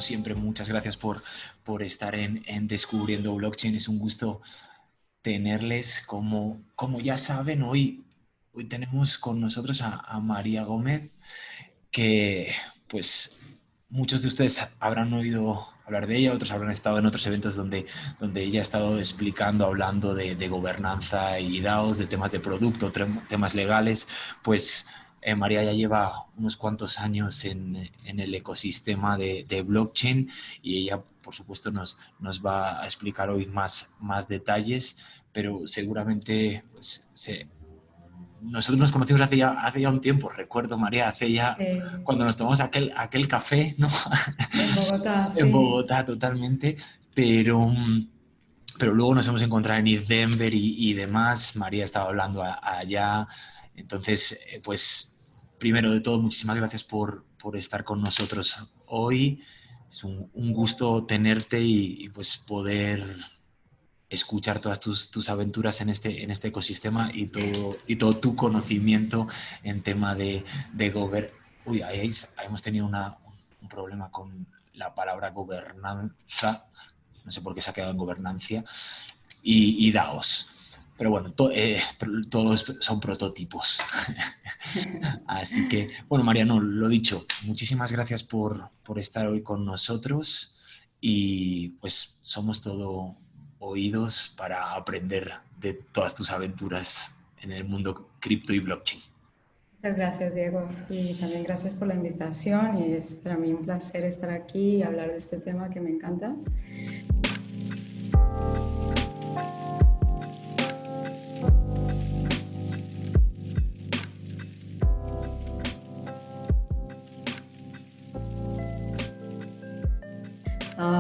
siempre, muchas gracias por estar en Descubriendo Blockchain. Es un gusto tenerles. Como ya saben, hoy tenemos con nosotros a María Gómez, que pues muchos de ustedes habrán oído hablar de ella, otros habrán estado en otros eventos donde ella ha estado explicando, hablando de gobernanza y DAOs, de temas de producto, temas legales. Pues María ya lleva unos cuantos años en el ecosistema de blockchain, y ella, por supuesto, nos va a explicar hoy más detalles, pero seguramente pues, nosotros nos conocimos hace ya un tiempo. Recuerdo, María, hace ya cuando nos tomamos aquel café, ¿no? En Bogotá, En sí. Bogotá, totalmente, pero luego nos hemos encontrado en East Denver y demás. María estaba hablando allá. Entonces, pues, primero de todo, muchísimas gracias por estar con nosotros hoy. Es un gusto tenerte y pues poder escuchar todas tus aventuras en este ecosistema y todo tu conocimiento en tema de Uy, ahí hemos tenido un problema con la palabra gobernanza, no sé por qué se ha quedado en gobernancia, y DAOs. Pero bueno, todos son prototipos. Así que, bueno, Mariano, lo dicho, muchísimas gracias por estar hoy con nosotros, y pues somos todo oídos para aprender de todas tus aventuras en el mundo cripto y blockchain. Muchas gracias, Diego. Y también gracias por la invitación. Y es para mí un placer estar aquí y hablar de este tema que me encanta.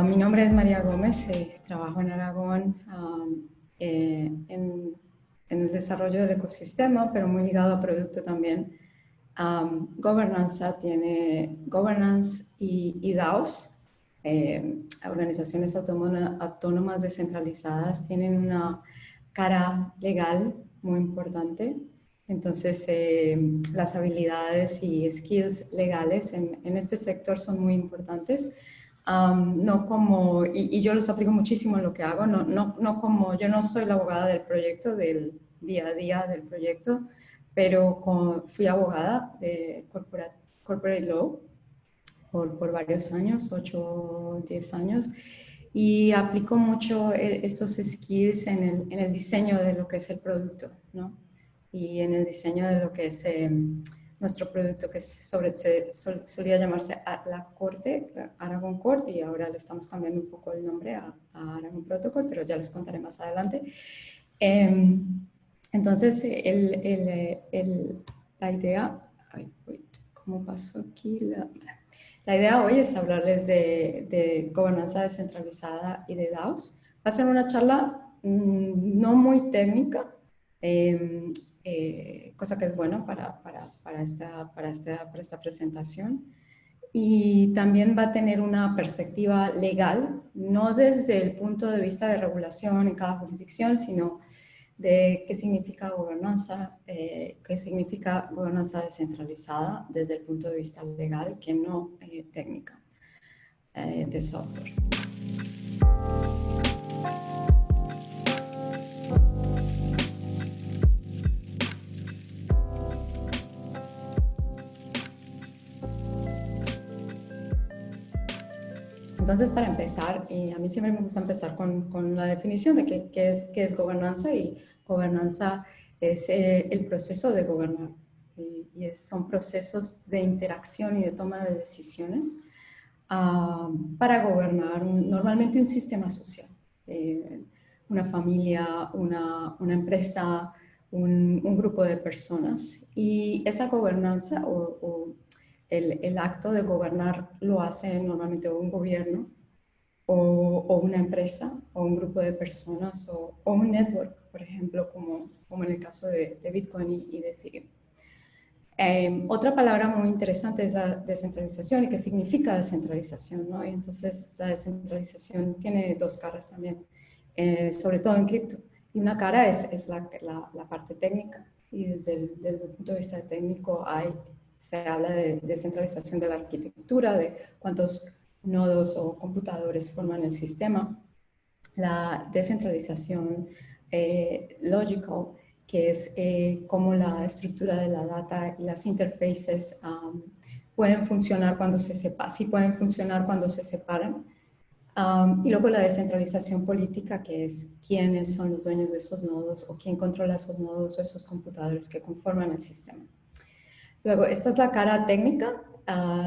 Mi nombre es María Gómez, trabajo en Aragón en el desarrollo del ecosistema, pero muy ligado a producto también. Gobernanza tiene governance y DAOs, organizaciones autónomas descentralizadas, tienen una cara legal muy importante. Entonces, las habilidades y skills legales en este sector son muy importantes. No como, y yo los aplico muchísimo en lo que hago, no como, yo no soy la abogada del proyecto, del día a día del proyecto, pero fui abogada de corporate law por varios años, 8 o 10 años, y aplico mucho estos skills en el diseño de lo que es el producto, ¿no? Y en el diseño de lo que es nuestro producto, que solía llamarse la Corte, Aragon Court, y ahora le estamos cambiando un poco el nombre a Aragon Protocol, pero ya les contaré más adelante. Entonces, la idea, ¿cómo pasó aquí? La idea hoy es hablarles de gobernanza descentralizada y de DAOs. Va a ser una charla no muy técnica, cosa que es bueno para esta presentación. Y también va a tener una perspectiva legal, no desde el punto de vista de regulación en cada jurisdicción, sino de qué significa gobernanza descentralizada desde el punto de vista legal, que no técnica de software. Entonces, para empezar, a mí siempre me gusta empezar con la definición de qué es gobernanza, y gobernanza es el proceso de gobernar. Son procesos de interacción y de toma de decisiones para gobernar normalmente un sistema social, una familia, una empresa, un grupo de personas. Y esa gobernanza o el acto de gobernar lo hace normalmente un gobierno o una empresa o un grupo de personas o un network, por ejemplo, como en el caso de Bitcoin y de Ethereum. Otra palabra muy interesante es la descentralización. ¿Y qué significa descentralización, ¿no? Y entonces la descentralización tiene dos caras también, sobre todo en cripto. Y una cara es la parte técnica, y desde el punto de vista técnico se habla de descentralización de la arquitectura, de nodos o computadores forman el sistema. La descentralización logical, que es cómo la estructura de la data y las interfaces pueden funcionar cuando se separan, sí pueden funcionar cuando se separan. Y luego la descentralización política, que es quiénes son los dueños de esos nodos o quién controla esos nodos o esos computadores que conforman el sistema. Luego, esta es la cara técnica.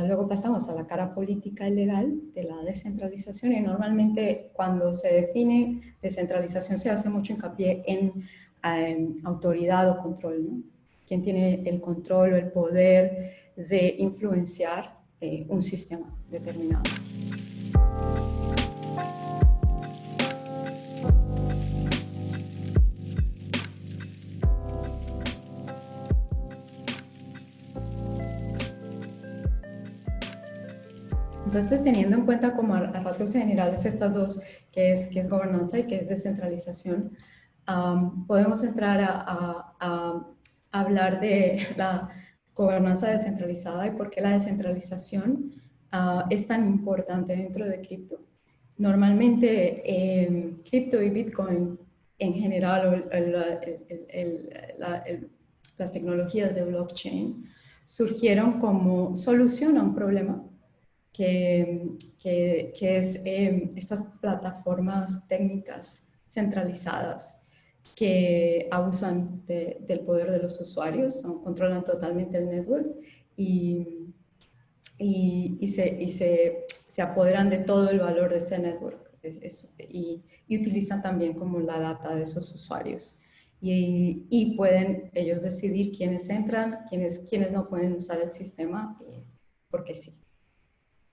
Luego pasamos a la cara política y legal de la descentralización, y normalmente cuando se define descentralización se hace mucho hincapié en autoridad o control, ¿no? ¿Quién tiene el control o el poder de influenciar un sistema determinado? Entonces, teniendo en cuenta como a rasgos generales estas dos, que es gobernanza y que es descentralización, podemos entrar a hablar de la gobernanza descentralizada y por qué la descentralización es tan importante dentro de cripto. Normalmente, cripto y Bitcoin en general, las tecnologías de blockchain surgieron como solución a un problema que es estas plataformas técnicas centralizadas que abusan del poder de los usuarios, controlan totalmente el network y, se apoderan de todo el valor de ese network y utilizan también como la data de esos usuarios. Y pueden ellos decidir quiénes entran, quiénes no pueden usar el sistema, porque sí.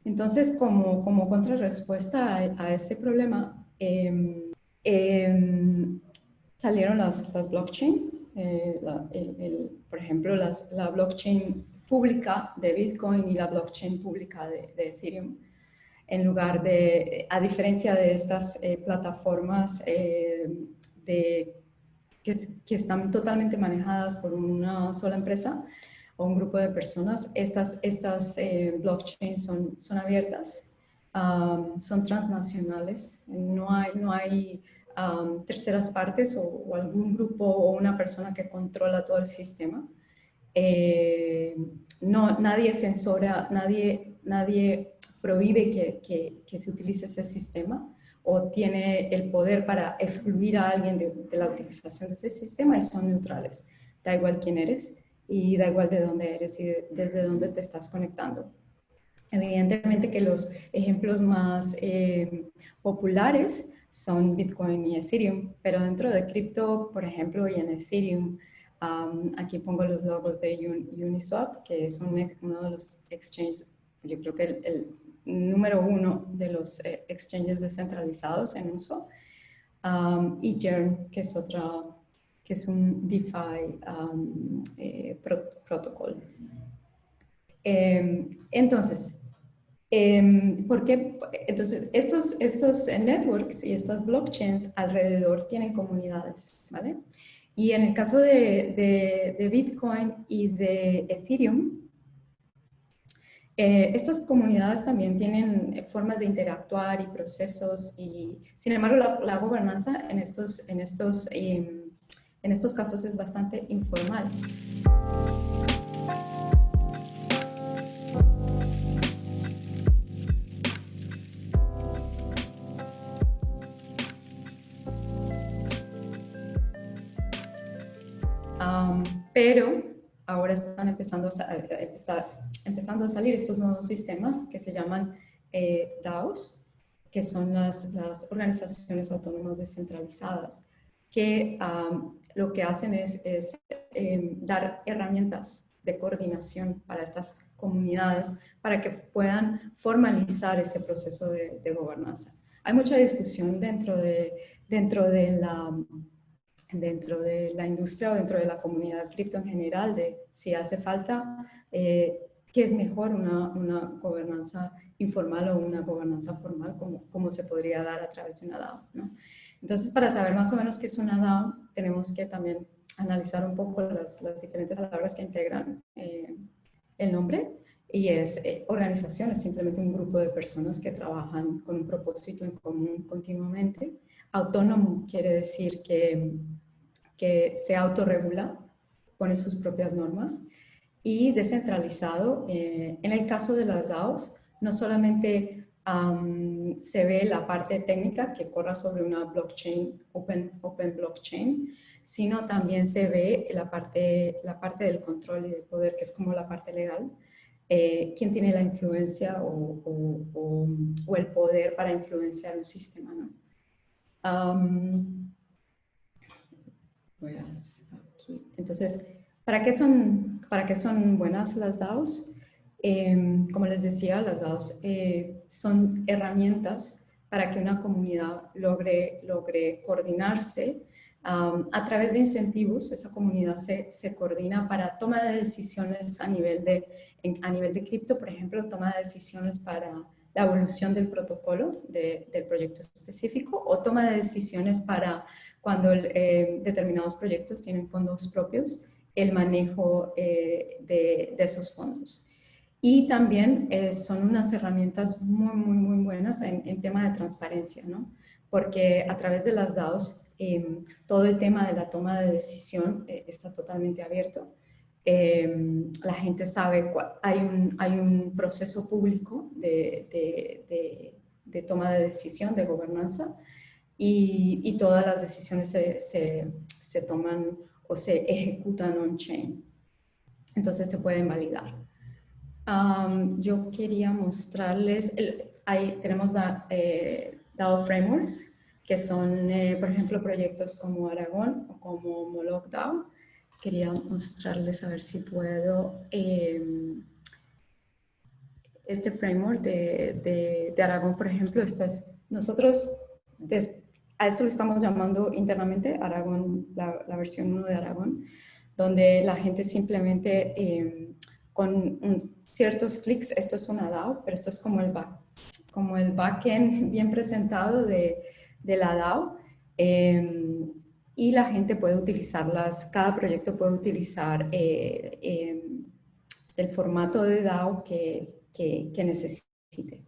Entonces, como contrarrespuesta a ese problema, salieron las blockchain, por ejemplo, la blockchain pública de Bitcoin y la blockchain pública de Ethereum, en lugar de, a diferencia de estas plataformas que están totalmente manejadas por una sola empresa o un grupo de personas, estas blockchains son abiertas, son transnacionales, no hay terceras partes o algún grupo o una persona que controla todo el sistema. Nadie censura, nadie prohíbe que se utilice ese sistema o tiene el poder para excluir a alguien de la utilización de ese sistema, y son neutrales. Da igual quién eres y da igual de dónde eres y desde dónde te estás conectando. Evidentemente que los ejemplos más populares son Bitcoin y Ethereum, pero dentro de cripto, por ejemplo, y en Ethereum, aquí pongo los logos de Uniswap, que es uno de los exchanges, yo creo que el número uno de los exchanges descentralizados en uso, y Yearn, que es un DeFi protocol. Entonces, entonces estos networks y estas blockchains alrededor tienen comunidades, ¿vale? Y en el caso de Bitcoin y de Ethereum, estas comunidades también tienen formas de interactuar y procesos, y sin embargo la gobernanza en estos casos es bastante informal. Pero ahora están empezando a salir estos nuevos sistemas que se llaman DAOs, que son las organizaciones autónomas descentralizadas, que lo que hacen es dar herramientas de coordinación para estas comunidades para que puedan formalizar ese proceso de gobernanza. Hay mucha discusión dentro de la industria o dentro de la comunidad cripto en general de si hace falta, qué es mejor, una gobernanza informal o una gobernanza formal, como se podría dar a través de una DAO, ¿no? Entonces, para saber más o menos qué es una DAO, tenemos que también analizar un poco las diferentes palabras que integran el nombre. y es organización, es simplemente un grupo de personas que trabajan con un propósito en común continuamente. Autónomo quiere decir que se autorregula, pone sus propias normas, y descentralizado. En el caso de las DAOs, no solamente se ve la parte técnica que corra sobre una blockchain, open blockchain, sino también se ve la parte del control y del poder, que es como la parte legal. Quién tiene la influencia o el poder para influenciar un sistema, ¿no? Aquí. Entonces, para qué son buenas las DAOs? Como les decía, las DAOs son herramientas para que una comunidad logre coordinarse a través de incentivos. Esa comunidad se coordina para toma de decisiones a nivel de cripto, por ejemplo, toma de decisiones para la evolución del protocolo del proyecto específico, o toma de decisiones para cuando determinados proyectos tienen fondos propios, el manejo de esos fondos. Y también son unas herramientas muy buenas en tema de transparencia, ¿no? Porque a través de las DAOs, todo el tema de la toma de decisión está totalmente abierto. La gente sabe, hay un proceso público de toma de decisión, de gobernanza, y todas las decisiones se toman o se ejecutan on-chain. Entonces se pueden validar. Yo quería mostrarles, tenemos DAO Frameworks, que son, por ejemplo, proyectos como Aragón o como Moloch DAO. Quería mostrarles, a ver si puedo, este framework de Aragón, por ejemplo. Nosotros a esto le estamos llamando internamente Aragón, la versión 1 de Aragón, donde la gente simplemente con ciertos clics, esto es una DAO, pero esto es como el backend bien presentado de la DAO. Y la gente puede utilizarlas, cada proyecto puede utilizar el formato de DAO que necesite.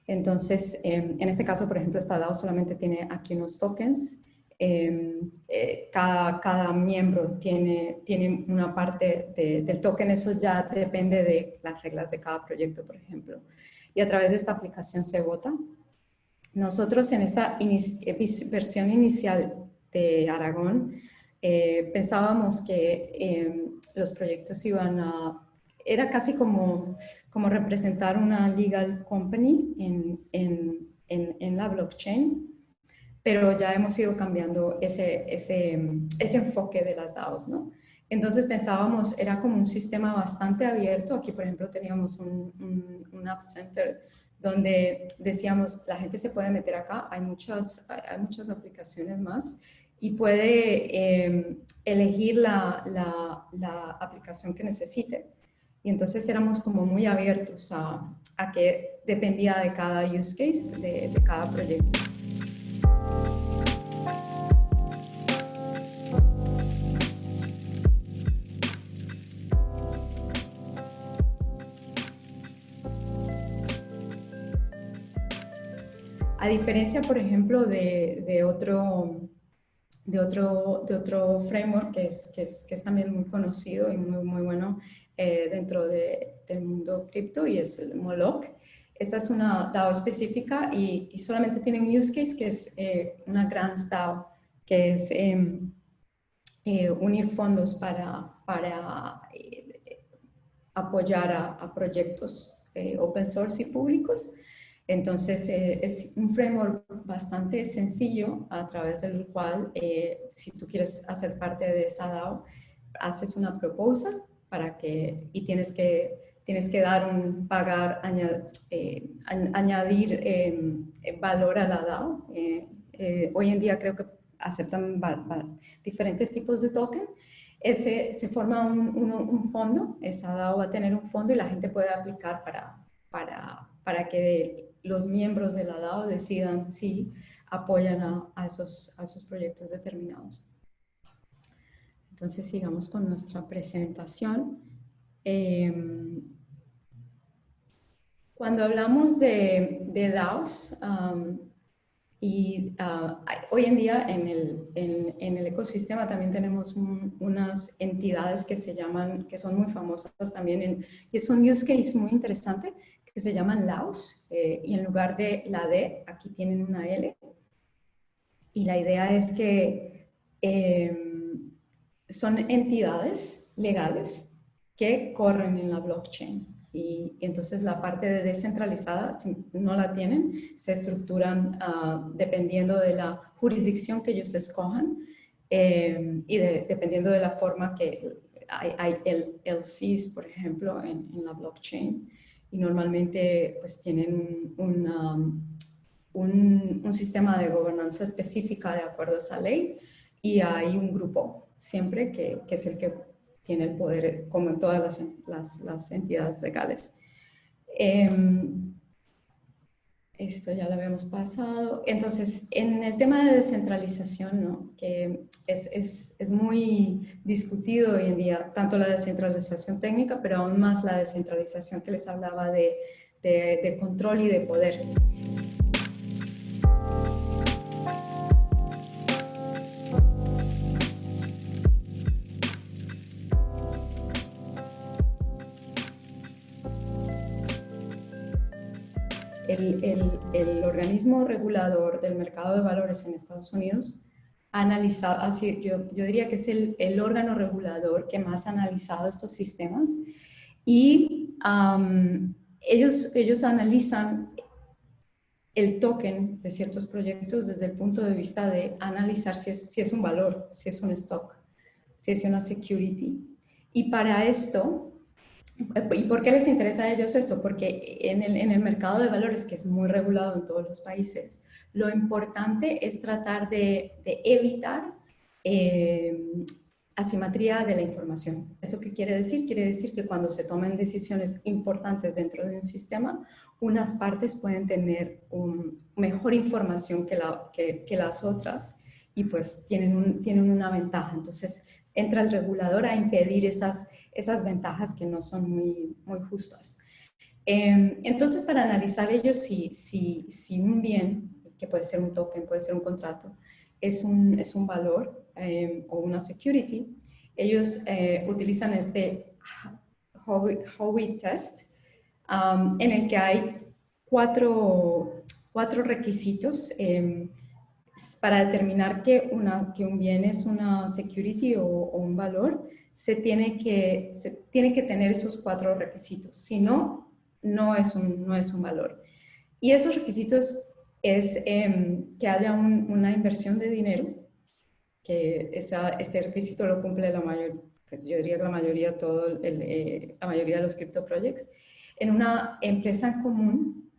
Entonces, en este caso, por ejemplo, esta DAO solamente tiene aquí unos tokens. Cada miembro tiene una parte del token. Eso ya depende de las reglas de cada proyecto, por ejemplo. Y a través de esta aplicación se vota. Nosotros en esta versión inicial de Aragón pensábamos que los proyectos era casi como representar una legal company en la blockchain, pero ya hemos ido cambiando ese enfoque de las DAOs, ¿no? Entonces pensábamos, era como un sistema bastante abierto. Aquí, por ejemplo, teníamos un App Center donde decíamos, la gente se puede meter acá, hay muchas aplicaciones más, y puede elegir la aplicación que necesite. Y entonces éramos como muy abiertos a que dependía de cada use case, de cada proyecto. A diferencia, por ejemplo, de otro framework que es también muy conocido y muy bueno dentro del mundo cripto, y es el Moloch. Esta es una DAO específica y solamente tiene un use case, que es una Grants DAO, que es unir fondos para apoyar a proyectos open source y públicos. Entonces, es un framework bastante sencillo, a través del cual, si tú quieres hacer parte de esa DAO, haces una proposal y tienes que añadir valor a la DAO. Hoy en día creo que aceptan diferentes tipos de token. Se forma un fondo. Esa DAO va a tener un fondo y la gente puede aplicar para que los miembros de la DAO decidan si apoyan a esos proyectos determinados. Entonces, sigamos con nuestra presentación. Cuando hablamos de DAOs, hoy en día en el ecosistema también tenemos unas entidades que que son muy famosas también, y es un use case muy interesante, que se llaman LAOs, y en lugar de la D, aquí tienen una L. Y la idea es que son entidades legales que corren en la blockchain. Y entonces la parte de descentralizada, si no la tienen, se estructuran dependiendo de la jurisdicción que ellos escojan y dependiendo de la forma que hay LCs, por ejemplo, en la blockchain. Y normalmente pues tienen un sistema de gobernanza específica de acuerdo a esa ley, y hay un grupo siempre que es el que tiene el poder, como en todas las entidades legales. Esto ya lo habíamos pasado. Entonces, en el tema de descentralización, ¿no? Que es muy discutido hoy en día, tanto la descentralización técnica, pero aún más la descentralización que les hablaba de control y de poder. El organismo regulador del mercado de valores en Estados Unidos ha analizado, así, yo diría que es el órgano regulador que más ha analizado estos sistemas, y ellos analizan el token de ciertos proyectos desde el punto de vista de analizar si es un valor, si es un stock, si es una security. Y para esto, ¿y por qué les interesa a ellos esto? Porque en el mercado de valores, que es muy regulado en todos los países, lo importante es tratar de evitar asimetría de la información. ¿Eso qué quiere decir? Quiere decir que cuando se tomen decisiones importantes dentro de un sistema, unas partes pueden tener mejor información que las otras, y pues tienen una ventaja. Entonces entra el regulador a impedir esas ventajas que no son muy justas. Entonces, para analizar ellos si un bien, que puede ser un token, puede ser un contrato, es un valor o una security, ellos utilizan este Howey Test, en el que hay cuatro requisitos para determinar que un bien es una security o un valor. Se tiene que tener esos cuatro requisitos. Si no, no es un valor. Y esos requisitos es que haya una inversión de dinero, que este requisito lo cumple yo diría que la mayoría de los crypto projects, en una empresa en común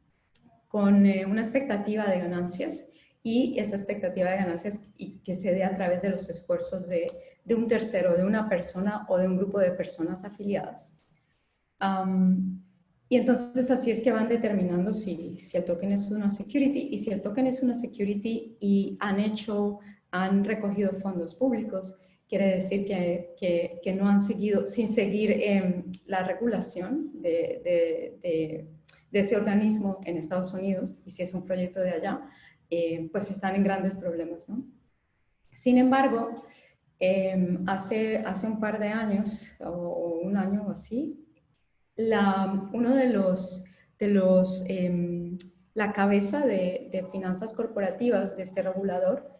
con una expectativa de ganancias, y esa expectativa de ganancias que se dé a través de los esfuerzos de un tercero, de una persona o de un grupo de personas afiliadas. Y entonces así es que van determinando si el token es una security, y si el token es una security y han recogido fondos públicos, quiere decir que no han seguido, sin seguir la regulación de ese organismo en Estados Unidos, y si es un proyecto de allá, pues están en grandes problemas, ¿no? Sin embargo, hace un par de años, o un año o así, uno de la cabeza de finanzas corporativas de este regulador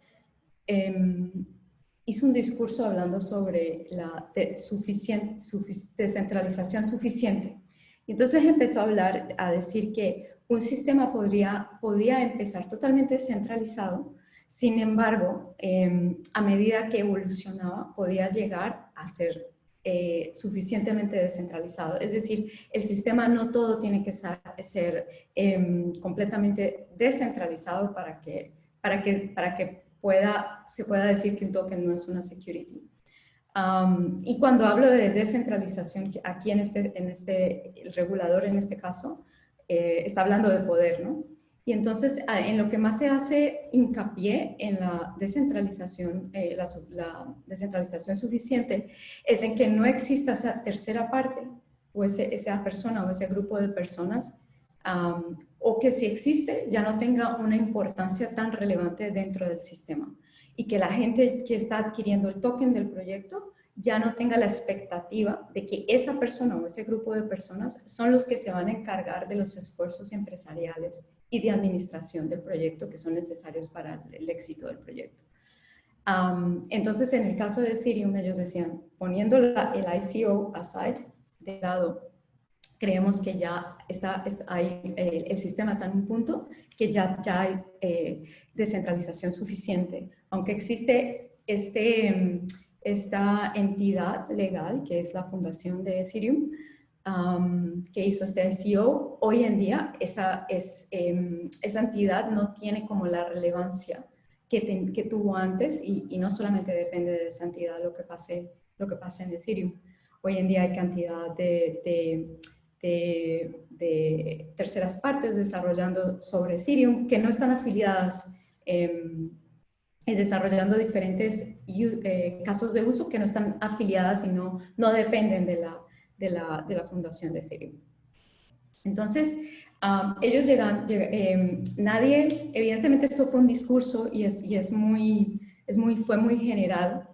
hizo un discurso hablando sobre la descentralización suficiente. Y entonces empezó a decir que un sistema podía empezar totalmente descentralizado. Sin embargo, a medida que evolucionaba, podía llegar a ser suficientemente descentralizado. Es decir, el sistema no todo tiene que ser completamente descentralizado para que se pueda decir que un token no es una security. Y cuando hablo de descentralización, aquí el regulador en este caso está hablando de poder, ¿no? Y entonces en lo que más se hace hincapié en la descentralización, la descentralización suficiente, es en que no exista esa tercera parte, o esa persona o ese grupo de personas o que si existe ya no tenga una importancia tan relevante dentro del sistema y que la gente que está adquiriendo el token del proyecto ya no tenga la expectativa de que esa persona o ese grupo de personas son los que se van a encargar de los esfuerzos empresariales y de administración del proyecto que son necesarios para el éxito del proyecto. Entonces, en el caso de Ethereum, ellos decían, poniendo el ICO aside, de lado, creemos que ya el sistema está en un punto que ya hay descentralización suficiente. Aunque existe esta entidad legal, que es la fundación de Ethereum, que hizo este ICO, hoy en día esa entidad no tiene como la relevancia que tuvo antes y no solamente depende de esa entidad lo que pase en Ethereum. Hoy en día hay cantidad de terceras partes desarrollando sobre Ethereum que no están afiliadas, desarrollando diferentes casos de uso que no están afiliadas y no dependen de la fundación de Ethereum. Entonces, ellos nadie, evidentemente esto fue un discurso y fue muy general.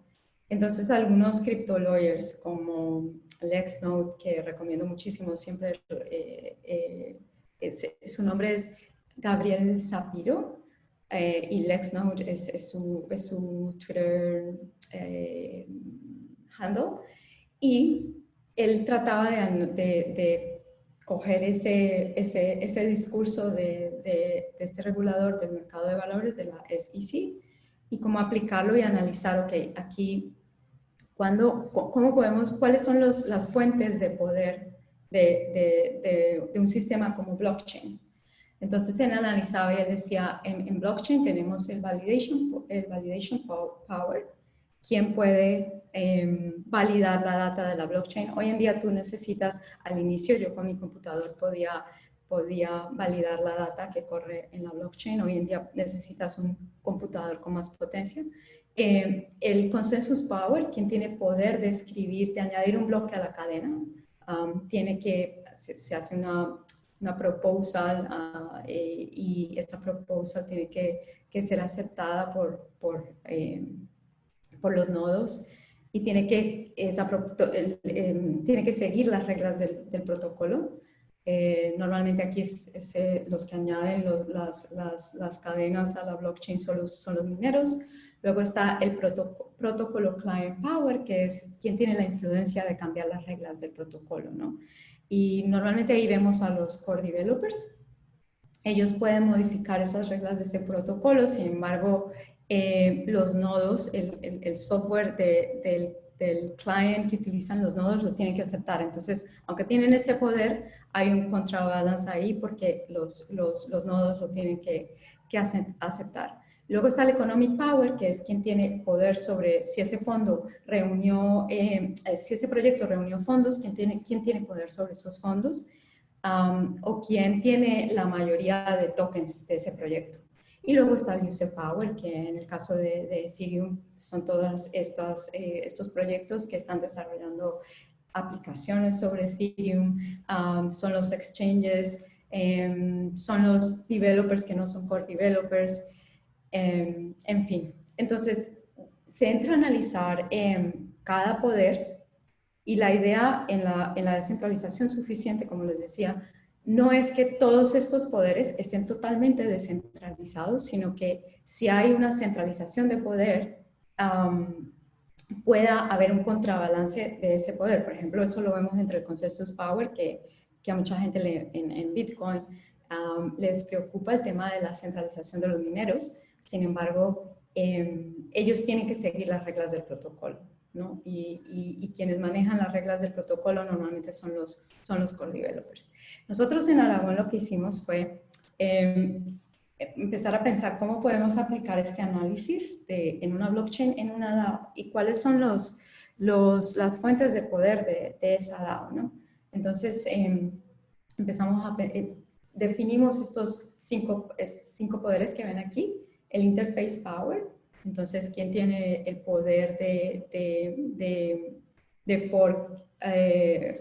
Entonces, algunos crypto lawyers como LexNode, que recomiendo muchísimo siempre, su nombre es Gabriel Sapiro, y LexNode es su Twitter handle, y él trataba de coger ese discurso de este regulador del mercado de valores, de la SEC, y cómo aplicarlo y analizar, ok, aquí, cuáles son las fuentes de poder de un sistema como blockchain. Entonces él analizaba y él decía, en blockchain tenemos el validation power, quién puede validar la data de la blockchain. Hoy en día tú necesitas, al inicio yo con mi computador podía validar la data que corre en la blockchain. Hoy en día necesitas un computador con más potencia. El consensus power, quien tiene poder de escribir, de añadir un bloque a la cadena, se hace una proposal y esta proposal tiene que ser aceptada por los nodos y tiene que seguir las reglas del protocolo. Normalmente aquí los que añaden las cadenas a la blockchain son los mineros. Luego está el protocolo Client Power, que es quien tiene la influencia de cambiar las reglas del protocolo, ¿no? Y normalmente ahí vemos a los core developers. Ellos pueden modificar esas reglas de ese protocolo, sin embargo, los nodos, el software del client que utilizan los nodos lo tienen que aceptar. Entonces, aunque tienen ese poder, hay un contrabalance ahí porque los nodos lo tienen que aceptar. Luego está el Economic Power, que es quien tiene poder sobre si ese fondo si ese proyecto reunió fondos, quién tiene poder sobre esos fondos, o quién tiene la mayoría de tokens de ese proyecto. Y luego está el User Power, que en el caso de Ethereum son todos estos proyectos que están desarrollando aplicaciones sobre Ethereum, son los exchanges, son los developers que no son core developers, en fin. Entonces, se entra a analizar cada poder y la idea en la descentralización suficiente, como les decía, no es que todos estos poderes estén totalmente descentralizados, sino que si hay una centralización de poder, pueda haber un contrabalance de ese poder. Por ejemplo, eso lo vemos entre el Consensus Power, que a mucha gente en Bitcoin les preocupa el tema de la centralización de los mineros. Sin embargo, ellos tienen que seguir las reglas del protocolo, ¿no? Y quienes manejan las reglas del protocolo normalmente son los core developers. Nosotros en Aragón lo que hicimos fue empezar a pensar cómo podemos aplicar este análisis en una blockchain, en una DAO, y cuáles son las fuentes de poder de esa DAO, ¿no? Entonces, definimos estos cinco poderes que ven aquí. El Interface Power, entonces, ¿quién tiene el poder de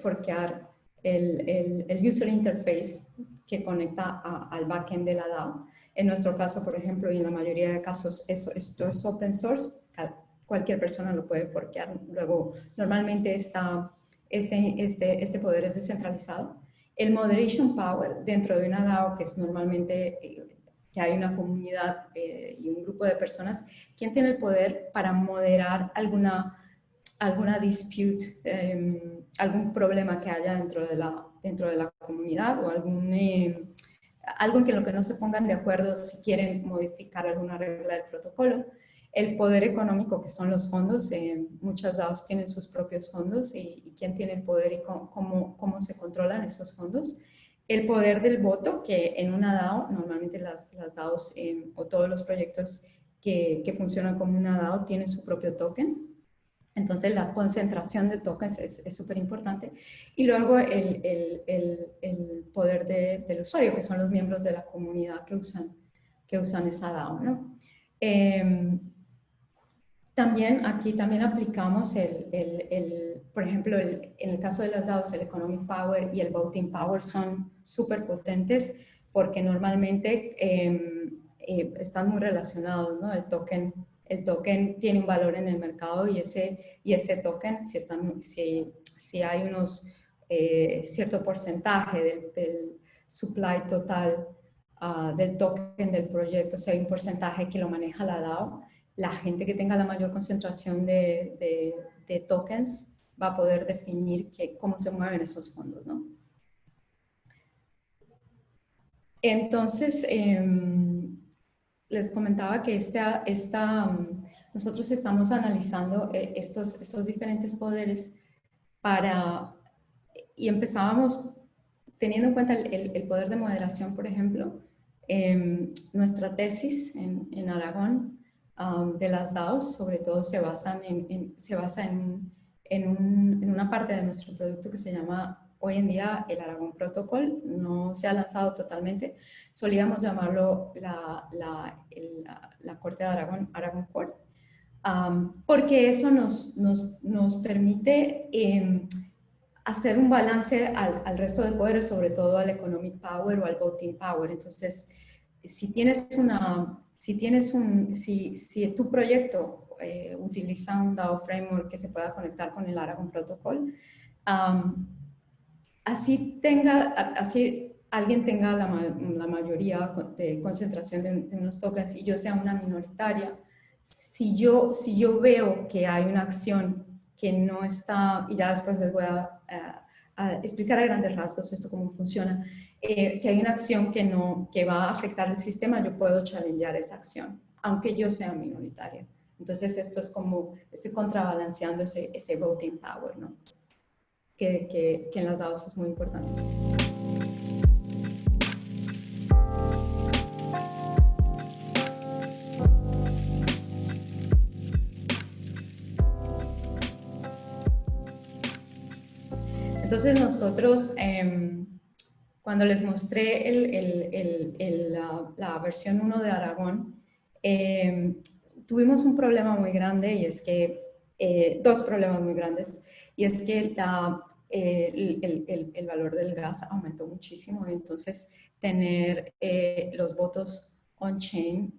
forkear el User Interface que conecta al backend de la DAO. En nuestro caso, por ejemplo, y en la mayoría de casos, esto es open source, cualquier persona lo puede forkear. Luego, normalmente este poder es descentralizado. El moderation power dentro de una DAO, que es normalmente que hay una comunidad y un grupo de personas, ¿quién tiene el poder para moderar alguna dispute, algún problema que haya dentro de la comunidad o algo en que lo que no se pongan de acuerdo si quieren modificar alguna regla del protocolo? El poder económico, que son los fondos. Muchas DAOs tienen sus propios fondos y quién tiene el poder y cómo se controlan esos fondos. El poder del voto, que en una DAO, normalmente las DAOs o todos los proyectos que funcionan como una DAO tienen su propio token. Entonces la concentración de tokens es súper importante. Y luego el poder del usuario, que son los miembros de la comunidad que usan esa DAO, ¿no? Aquí también aplicamos por ejemplo, en el caso de las DAOs, el Economic Power y el Voting Power son súper potentes porque normalmente están muy relacionados, ¿no? El token tiene un valor en el mercado y ese token, si hay cierto porcentaje del supply total del token del proyecto, si hay un porcentaje que lo maneja la DAO, la gente que tenga la mayor concentración de tokens va a poder definir cómo se mueven esos fondos, ¿no? Entonces, les comentaba que nosotros estamos analizando estos diferentes poderes y empezábamos teniendo en cuenta el poder de moderación, por ejemplo. Nuestra tesis en Aragón de las DAOs, sobre todo, se basa en una parte de nuestro producto que se llama hoy en día el Aragón Protocol. No se ha lanzado totalmente. Solíamos llamarlo la Corte de Aragón, Aragón Court, porque eso nos permite hacer un balance al resto de poderes, sobre todo al Economic Power o al Voting Power. Entonces, si tu proyecto utiliza un DAO framework que se pueda conectar con el Aragon Protocol, así alguien tenga la mayoría de concentración de unos tokens y yo sea una minoritaria, si yo veo que hay una acción que no está, y ya después les voy a explicar a grandes rasgos esto cómo funciona, que hay una acción que va a afectar el sistema, yo puedo challengear esa acción, aunque yo sea minoritaria. Entonces esto es como, estoy contrabalanceando ese voting power, ¿no? Que en las DAOs es muy importante. Entonces nosotros, cuando les mostré la versión 1 de Aragón, tuvimos un problema muy grande y es que, dos problemas muy grandes, y es que el valor del gas aumentó muchísimo, y entonces tener los votos on-chain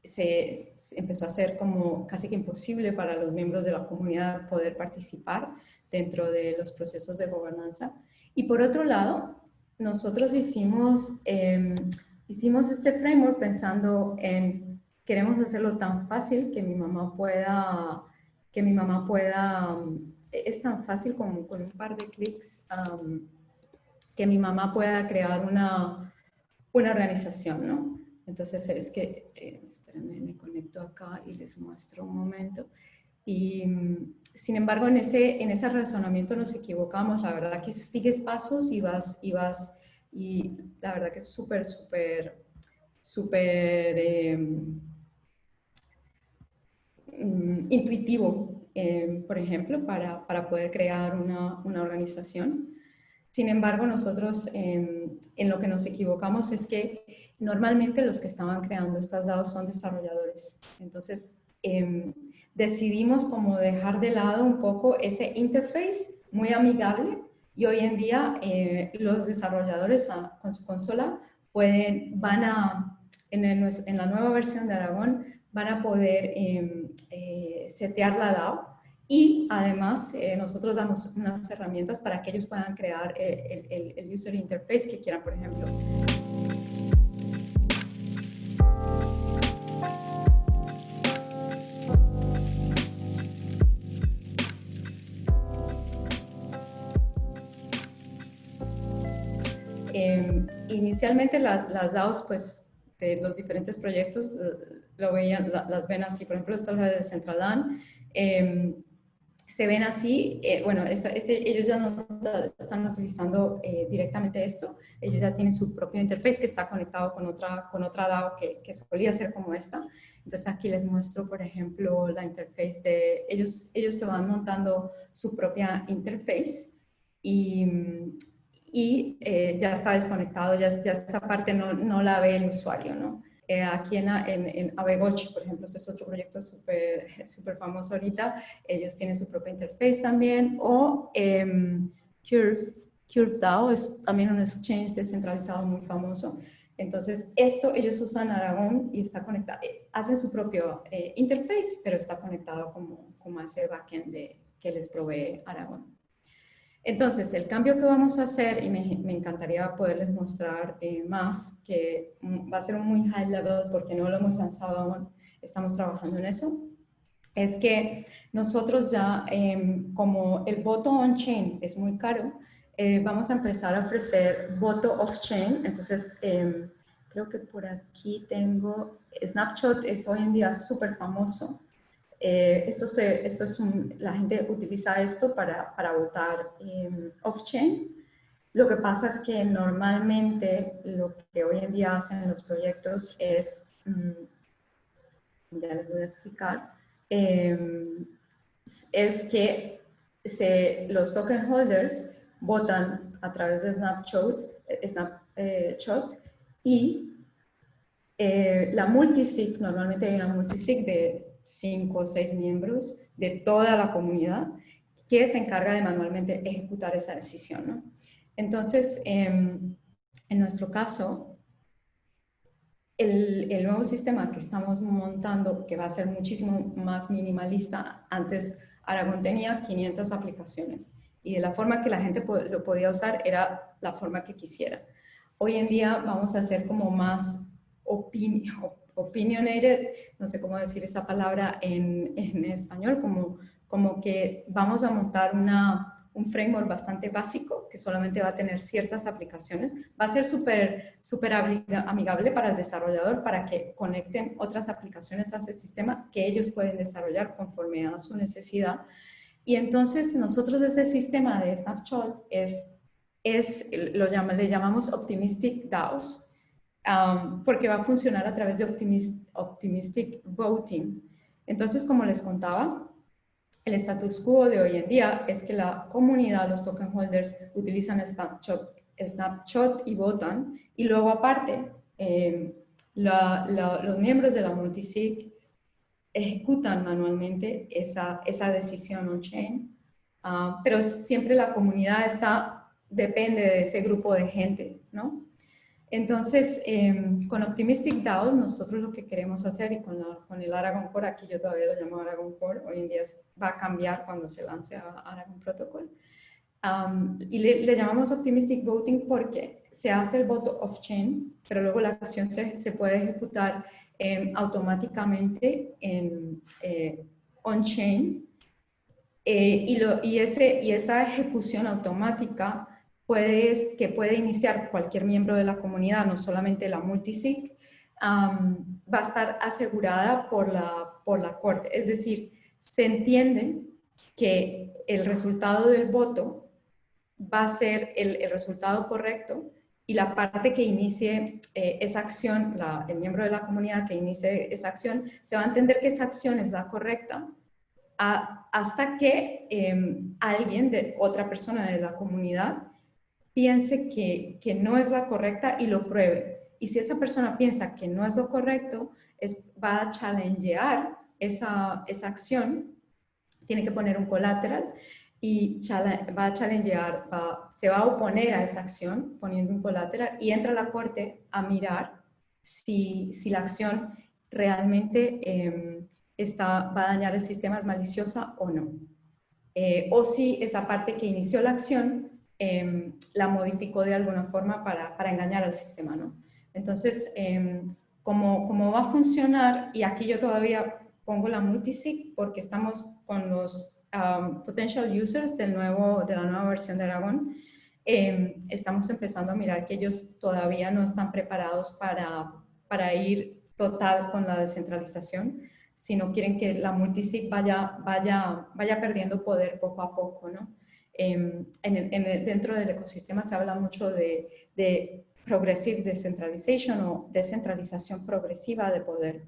se empezó a hacer como casi que imposible para los miembros de la comunidad poder participar dentro de los procesos de gobernanza. Y por otro lado, nosotros hicimos este framework pensando en, queremos hacerlo tan fácil que mi mamá pueda, es tan fácil como con un par de clics, que mi mamá pueda crear una organización, ¿no? Entonces es que, espérenme, me conecto acá y les muestro un momento. Y sin embargo, en ese razonamiento nos equivocamos. La verdad que sigues pasos y vas, y la verdad que es súper intuitivo, por ejemplo, para poder crear una organización. Sin embargo, nosotros en lo que nos equivocamos es que normalmente los que estaban creando estas DAOs son desarrolladores. Entonces, decidimos como dejar de lado un poco ese interface muy amigable Y hoy en día los desarrolladores con su consola en la nueva versión de Aragón, van a poder setear la DAO y además nosotros damos unas herramientas para que ellos puedan crear el user interface que quieran, por ejemplo. Inicialmente las DAOs, pues, de los diferentes proyectos, las ven así. Por ejemplo, esta es la de Decentraland. Se ven así. Bueno, ellos ya no están utilizando directamente esto. Ellos ya tienen su propio interface que está conectado con otra DAO que solía ser como esta. Entonces aquí les muestro, por ejemplo, la interface de ellos. Ellos se van montando su propia interface y ya está desconectado, ya esta parte no la ve el usuario, ¿no? Aquí en Abegochi, por ejemplo, este es otro proyecto súper famoso ahorita, ellos tienen su propia interface también, o CurveDAO es también un exchange descentralizado muy famoso. Entonces, ellos usan Aragon y está conectado, hacen su propio interface, pero está conectado como a ese backend que les provee Aragon. Entonces, el cambio que vamos a hacer, y me encantaría poderles mostrar más, que va a ser un muy high level porque no lo hemos lanzado aún, estamos trabajando en eso, es que nosotros ya, como el voto on-chain es muy caro, vamos a empezar a ofrecer voto off-chain. Entonces, creo que por aquí tengo, Snapshot es hoy en día súper famoso. La gente utiliza esto para votar off-chain. Lo que pasa es que normalmente lo que hoy en día hacen los proyectos es, ya les voy a explicar, es que los token holders votan a través de Snapshot y la multisig, normalmente hay una multisig de 5 o 6 miembros de toda la comunidad que se encarga de manualmente ejecutar esa decisión, ¿no? Entonces, en nuestro caso, el nuevo sistema que estamos montando, que va a ser muchísimo más minimalista, antes Aragón tenía 500 aplicaciones y de la forma que la gente lo podía usar era la forma que quisiera. Hoy en día vamos a hacer como más opinionated, no sé cómo decir esa palabra en español, como que vamos a montar un framework bastante básico que solamente va a tener ciertas aplicaciones. Va a ser súper amigable para el desarrollador para que conecten otras aplicaciones a ese sistema que ellos pueden desarrollar conforme a su necesidad. Y entonces nosotros ese sistema de Snapshot le llamamos Optimistic DAOs, porque va a funcionar a través de Optimistic Voting. Entonces, como les contaba, el status quo de hoy en día es que la comunidad, los token holders, utilizan Snapshot y votan, y luego aparte, los miembros de la multisig ejecutan manualmente esa decisión on-chain, pero siempre la comunidad depende de ese grupo de gente, ¿no? Entonces, con Optimistic DAOs, nosotros lo que queremos hacer, y con el Aragon Core, aquí yo todavía lo llamo Aragon Core, hoy en día va a cambiar cuando se lance a Aragon Protocol, y le llamamos Optimistic Voting porque se hace el voto off-chain, pero luego la acción se puede ejecutar automáticamente en on-chain, y esa ejecución automática que puede iniciar cualquier miembro de la comunidad, no solamente la multisig, va a estar asegurada por la corte. Es decir, se entiende que el resultado del voto va a ser el resultado correcto, y la parte que inicie esa acción, el miembro de la comunidad que inicie esa acción, se va a entender que esa acción es la correcta hasta que otra persona de la comunidad piense que no es la correcta y lo pruebe. Y si esa persona piensa que no es lo correcto, va a challengear esa acción, tiene que poner un collateral, y va a challengear, se va a oponer a esa acción poniendo un colateral y entra a la corte a mirar si la acción realmente va a dañar el sistema, es maliciosa o no. O si esa parte que inició la acción la modificó de alguna forma para engañar al sistema, ¿no? Entonces, ¿cómo va a funcionar? Y aquí yo todavía pongo la multisig porque estamos con los potential users de la nueva versión de Aragon. Estamos empezando a mirar que ellos todavía no están preparados para ir total con la descentralización, sino quieren que la multisig vaya perdiendo poder poco a poco, ¿no? Dentro del ecosistema se habla mucho de progressive decentralization o descentralización progresiva de poder.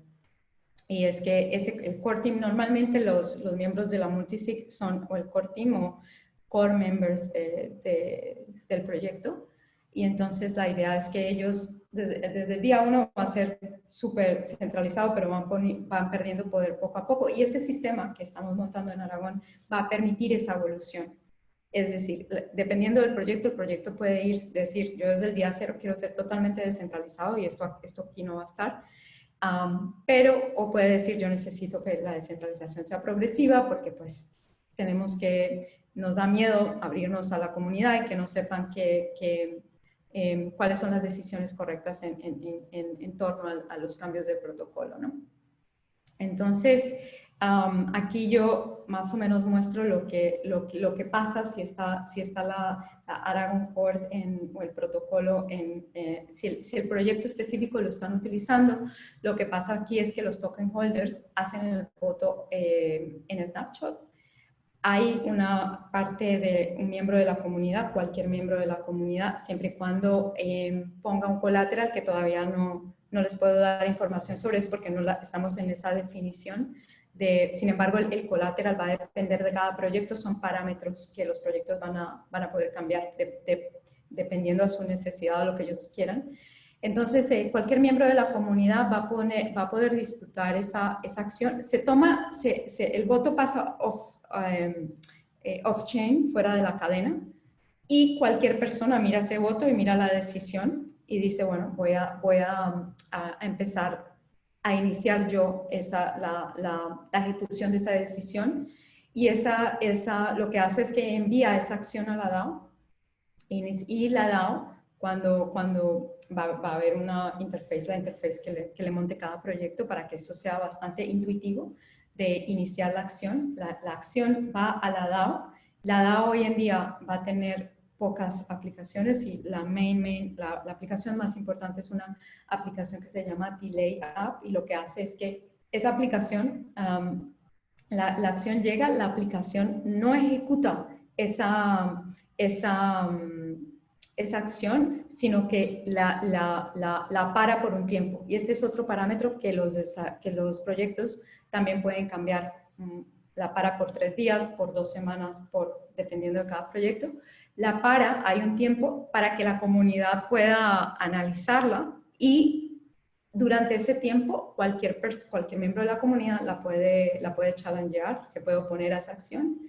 Y es que el core team, normalmente los miembros de la multisig son o el core team o core members del proyecto. Y entonces la idea es que ellos, desde el día uno va a ser súper centralizado, pero van perdiendo poder poco a poco. Y este sistema que estamos montando en Aragón va a permitir esa evolución. Es decir, dependiendo del proyecto, el proyecto puede decir, yo desde el día cero quiero ser totalmente descentralizado y esto aquí no va a estar. Pero, o puede decir, yo necesito que la descentralización sea progresiva porque pues nos da miedo abrirnos a la comunidad y que no sepan cuáles son las decisiones correctas en torno a los cambios de protocolo, ¿no? Entonces, aquí yo más o menos muestro lo que pasa si está la Aragon Core o el protocolo, si el proyecto específico lo están utilizando. Lo que pasa aquí es que los token holders hacen el voto en Snapshot. Hay una parte de un miembro de la comunidad, cualquier miembro de la comunidad, siempre y cuando ponga un colateral, que todavía no les puedo dar información sobre eso porque estamos en esa definición. Sin embargo, el colateral va a depender de cada proyecto, son parámetros que los proyectos van a poder cambiar dependiendo a su necesidad o lo que ellos quieran. Entonces, cualquier miembro de la comunidad va a poder disputar esa acción. El voto pasa off-chain, fuera de la cadena, y cualquier persona mira ese voto y mira la decisión y dice, bueno, voy a empezar a iniciar yo la ejecución de esa decisión, y lo que hace es que envía esa acción a la DAO, y la DAO, cuando va a haber una interface, la interface que le monte cada proyecto para que eso sea bastante intuitivo de iniciar la acción. La acción va a la DAO. La DAO hoy en día va a tener pocas aplicaciones y la aplicación más importante es una aplicación que se llama Delay App, y lo que hace es que esa aplicación, la acción llega, la aplicación no ejecuta esa acción, sino que la para por un tiempo. Y este es otro parámetro que los proyectos también pueden cambiar. La para por 3 días, por 2 semanas, dependiendo de cada proyecto. La para, hay un tiempo para que la comunidad pueda analizarla, y durante ese tiempo cualquier miembro de la comunidad la puede challengear, se puede oponer a esa acción.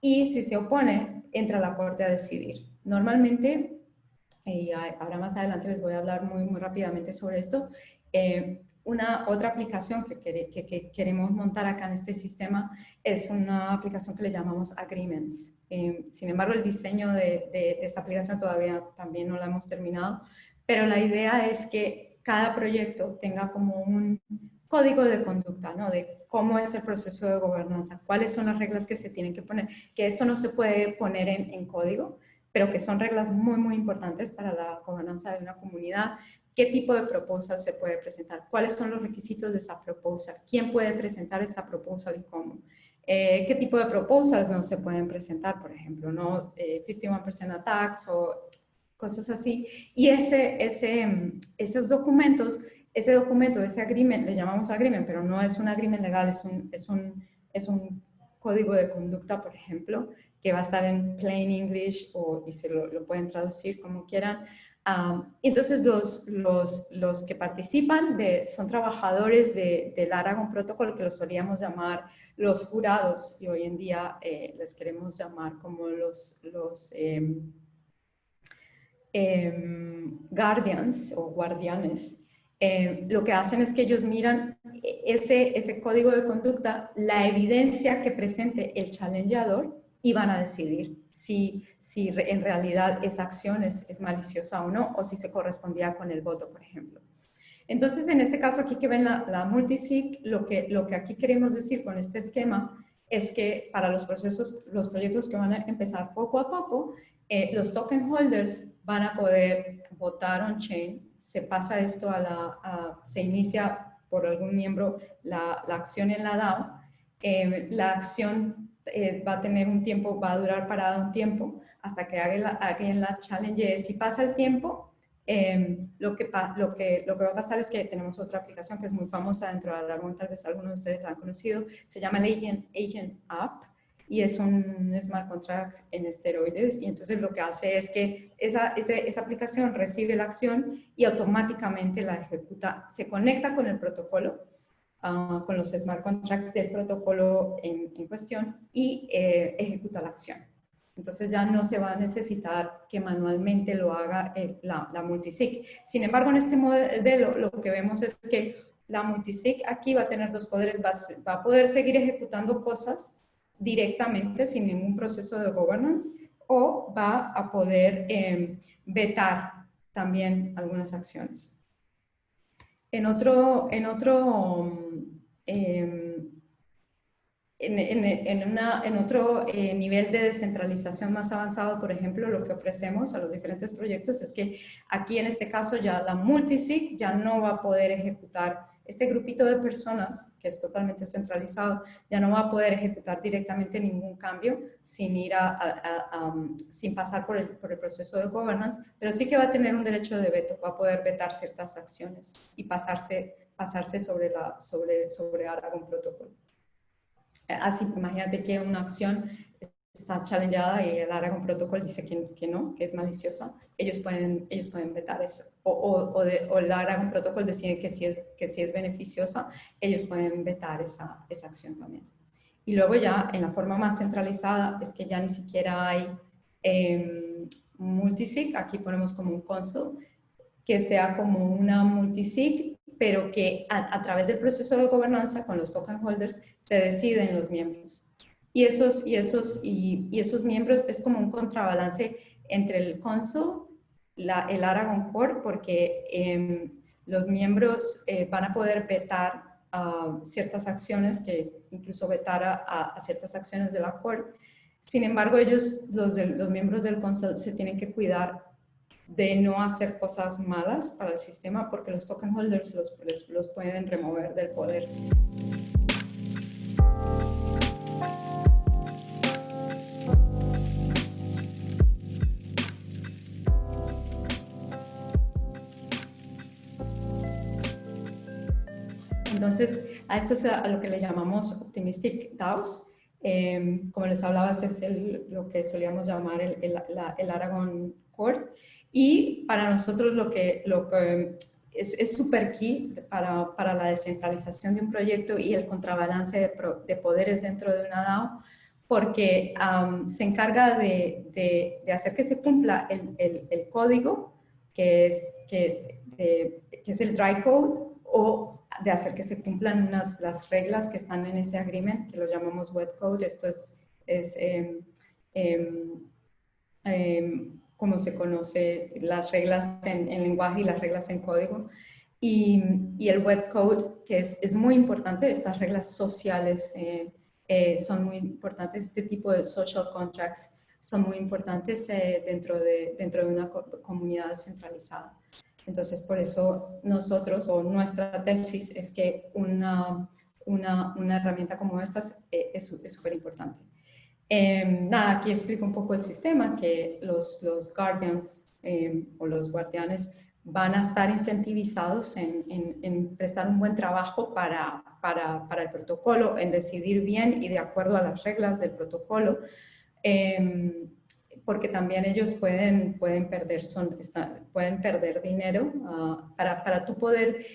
Y si se opone, entra a la corte a decidir. Normalmente, y ahora más adelante les voy a hablar muy, muy rápidamente sobre esto, otra aplicación que queremos montar acá en este sistema es una aplicación que le llamamos Agreements. Sin embargo, el diseño de esta aplicación todavía también no la hemos terminado, pero la idea es que cada proyecto tenga como un código de conducta, ¿no? De cómo es el proceso de gobernanza, cuáles son las reglas que se tienen que poner, que esto no se puede poner en código, pero que son reglas muy, muy importantes para la gobernanza de una comunidad. ¿Qué tipo de proposal se puede presentar? ¿Cuáles son los requisitos de esa proposal? ¿Quién puede presentar esa proposal y cómo? ¿Qué tipo de proposals no se pueden presentar? Por ejemplo, ¿no? 51% attacks o cosas así. Y esos documentos, ese agreement, le llamamos agreement, pero no es un agreement legal, es un código de conducta, por ejemplo, que va a estar en plain English y se lo pueden traducir como quieran. Entonces los que participan son trabajadores del Aragon Protocol, que los solíamos llamar los jurados, y hoy en día les queremos llamar como los guardians o guardianes. Lo que hacen es que ellos miran ese código de conducta, la evidencia que presente el challengeador, y van a decidir si en realidad esa acción es maliciosa o no, o si se correspondía con el voto, por ejemplo. Entonces, en este caso aquí que ven la multisig, lo que aquí queremos decir con este esquema es que para los proyectos que van a empezar poco a poco, los token holders van a poder votar on-chain, se pasa esto se inicia por algún miembro la acción en la DAO, la acción va a tener un tiempo, va a durar parada un tiempo hasta que hagan la challenge. Si pasa el tiempo, lo que va a pasar es que tenemos otra aplicación que es muy famosa dentro de Aragon, tal vez algunos de ustedes la han conocido, se llama el Agent App, y es un smart contract en esteroides, y entonces lo que hace es que esa aplicación recibe la acción y automáticamente la ejecuta, se conecta con el protocolo, con los smart contracts del protocolo en cuestión, y ejecuta la acción. Entonces ya no se va a necesitar que manualmente lo haga la multisig. Sin embargo, en este modelo lo que vemos es que la multisig aquí va a tener dos poderes, va a poder seguir ejecutando cosas directamente sin ningún proceso de governance, o va a poder vetar también algunas acciones. En otro nivel de descentralización más avanzado, por ejemplo, lo que ofrecemos a los diferentes proyectos es que aquí en este caso ya la multisig ya no va a poder ejecutar, este grupito de personas que es totalmente centralizado, ya no va a poder ejecutar directamente ningún cambio sin ir sin pasar por el proceso de governance, pero sí que va a tener un derecho de veto, va a poder vetar ciertas acciones y pasarse sobre Aragon Protocol. Así, imagínate que una acción está challengeada y el Aragon Protocol dice que no, que es maliciosa, ellos pueden vetar eso. O el Aragon Protocol decide que si es beneficiosa, ellos pueden vetar esa acción también. Y luego ya en la forma más centralizada es que ya ni siquiera hay multisig, aquí ponemos como un console, que sea como una multisig, pero que a través del proceso de gobernanza con los token holders se deciden los miembros. Y esos miembros es como un contrabalance entre el console, el Aragon Core, porque los miembros van a poder vetar ciertas acciones, que incluso vetar a ciertas acciones de la Core. Sin embargo, los miembros del console se tienen que cuidar de no hacer cosas malas para el sistema, porque los token holders los pueden remover del poder. Entonces, a esto es a lo que le llamamos Optimistic DAOs. Como les hablaba, este es lo que solíamos llamar el Aragon Core. Y para nosotros lo que es súper key para la descentralización de un proyecto y el contrabalance de poderes dentro de una DAO, porque se encarga de hacer que se cumpla el código, que es el dry code, o de hacer que se cumplan las reglas que están en ese agreement, que lo llamamos wet code. Esto es como se conoce las reglas en lenguaje y las reglas en código. Y el wet code, que es muy importante, estas reglas sociales son muy importantes, este tipo de social contracts son muy importantes dentro de una comunidad descentralizada. Entonces, por eso nosotros, o nuestra tesis, es que una herramienta como esta es súper importante. Nada, aquí explico un poco el sistema, que los guardians o los guardianes van a estar incentivizados en prestar un buen trabajo para el protocolo, en decidir bien y de acuerdo a las reglas del protocolo. porque también ellos pueden perder, pueden perder dinero. Para tú poder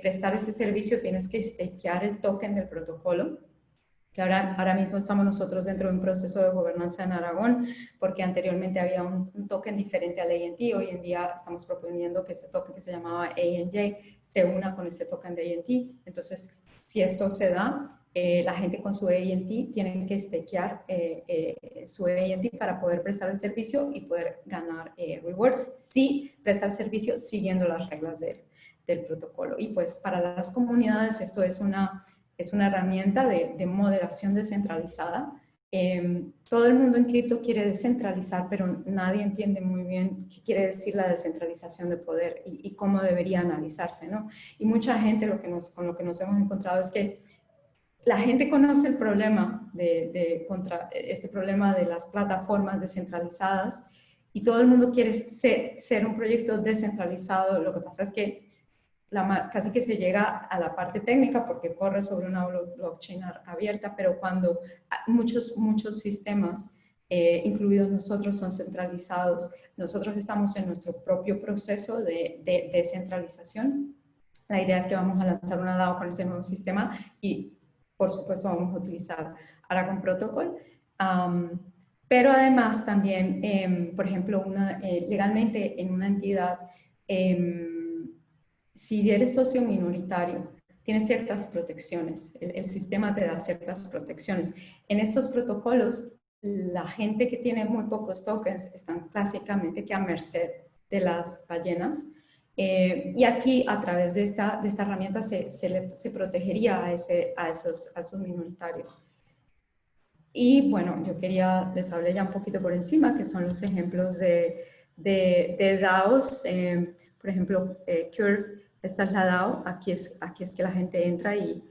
prestar ese servicio tienes que stakear el token del protocolo, que ahora mismo estamos nosotros dentro de un proceso de gobernanza en Aragón, porque anteriormente había un token diferente al ANT. Hoy en día estamos proponiendo que ese token que se llamaba ANJ se una con ese token de ANT. Entonces, si esto se da, la gente con su ANT tiene que stakear su ANT para poder prestar el servicio y poder ganar rewards si presta el servicio siguiendo las reglas del protocolo. Y pues para las comunidades esto es una herramienta de moderación descentralizada. Todo el mundo en cripto quiere descentralizar, pero nadie entiende muy bien qué quiere decir la descentralización de poder y cómo debería analizarse, ¿no? Y mucha gente con lo que nos hemos encontrado es que la gente conoce el problema contra este problema de las plataformas descentralizadas y todo el mundo quiere ser un proyecto descentralizado. Lo que pasa es que casi que se llega a la parte técnica porque corre sobre una blockchain abierta, pero cuando muchos sistemas, incluidos nosotros, son centralizados, nosotros estamos en nuestro propio proceso de descentralización. La idea es que vamos a lanzar una DAO con este nuevo sistema y, por supuesto, vamos a utilizar Aragon Protocol. Pero además también, por ejemplo, legalmente en una entidad, si eres socio minoritario, tienes ciertas protecciones. El sistema te da ciertas protecciones. En estos protocolos, la gente que tiene muy pocos tokens están clásicamente que a merced de las ballenas. Y aquí, a través de esta herramienta, se protegería a esos minoritarios. Y bueno, les hablé ya un poquito por encima, que son los ejemplos de DAOs. Por ejemplo, Curve, esta es la DAO. Aquí es que la gente entra y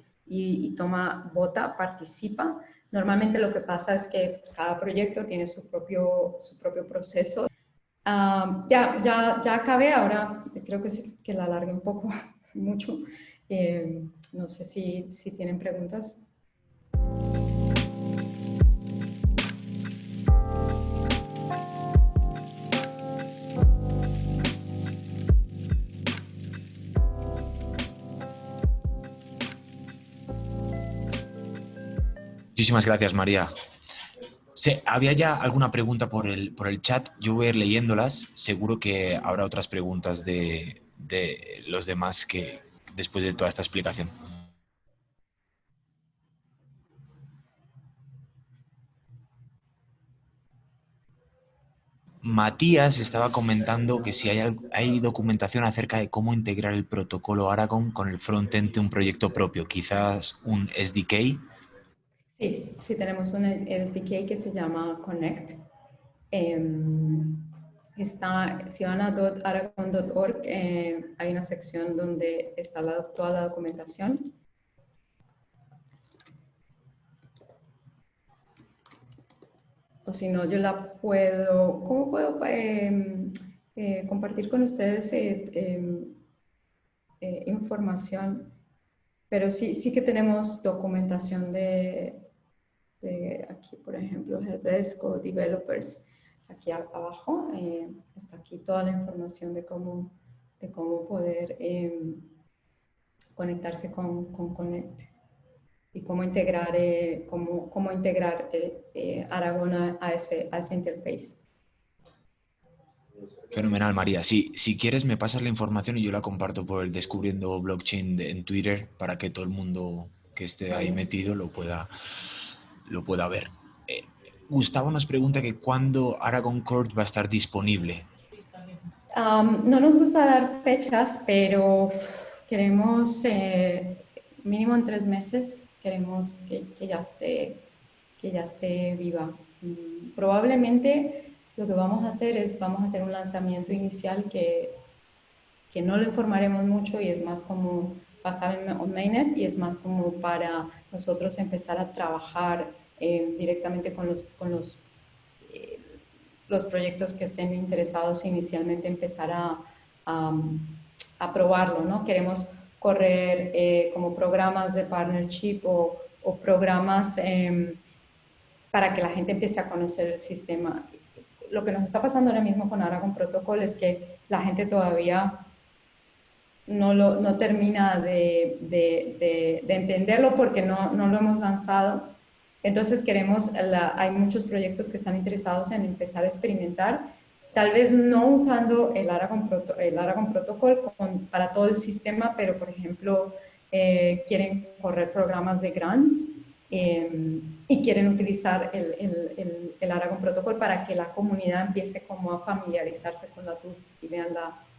vota, participa. Normalmente lo que pasa es que cada proyecto tiene su propio proceso. Ya acabé, ahora creo que la alargué un poco, mucho. No sé si tienen preguntas. Muchísimas gracias, María. ¿Había ya alguna pregunta por el chat? Yo voy a ir leyéndolas. Seguro que habrá otras preguntas de los demás que después de toda esta explicación. Matías estaba comentando que si hay documentación acerca de cómo integrar el protocolo Aragon con el frontend de un proyecto propio, quizás un SDK. Sí, tenemos un SDK que se llama Connect. Si van a .aragon.org, hay una sección donde está toda la documentación. O si no, yo ¿cómo puedo compartir con ustedes información? Pero sí que tenemos documentación de aquí, por ejemplo, Helpdesk o Developers. Aquí abajo está aquí toda la información de cómo poder conectarse con Connect y cómo integrar, Aragon a ese interface. Fenomenal, María. Si quieres, me pasas la información y yo la comparto por el Descubriendo Blockchain en Twitter para que todo el mundo que esté ahí metido lo pueda ver. Gustavo nos pregunta que cuándo Aragon Court va a estar disponible. No nos gusta dar fechas, pero queremos mínimo en 3 meses, queremos que ya esté viva. Probablemente lo que vamos a hacer es un lanzamiento inicial que no lo informaremos mucho y es más como va a estar en mainnet y es más como para nosotros empezar a trabajar directamente con los proyectos que estén interesados inicialmente empezar a probarlo, ¿no? Queremos correr como programas de partnership o programas para que la gente empiece a conocer el sistema. lo que nos está pasando ahora mismo con Aragon Protocol es que la gente todavía no termina de entenderlo porque no lo hemos lanzado. Entonces hay muchos proyectos que están interesados en empezar a experimentar, tal vez no usando el Aragon Protocol para todo el sistema, pero por ejemplo quieren correr programas de grants y quieren utilizar el Aragon Protocol para que la comunidad empiece como a familiarizarse con la tool y vean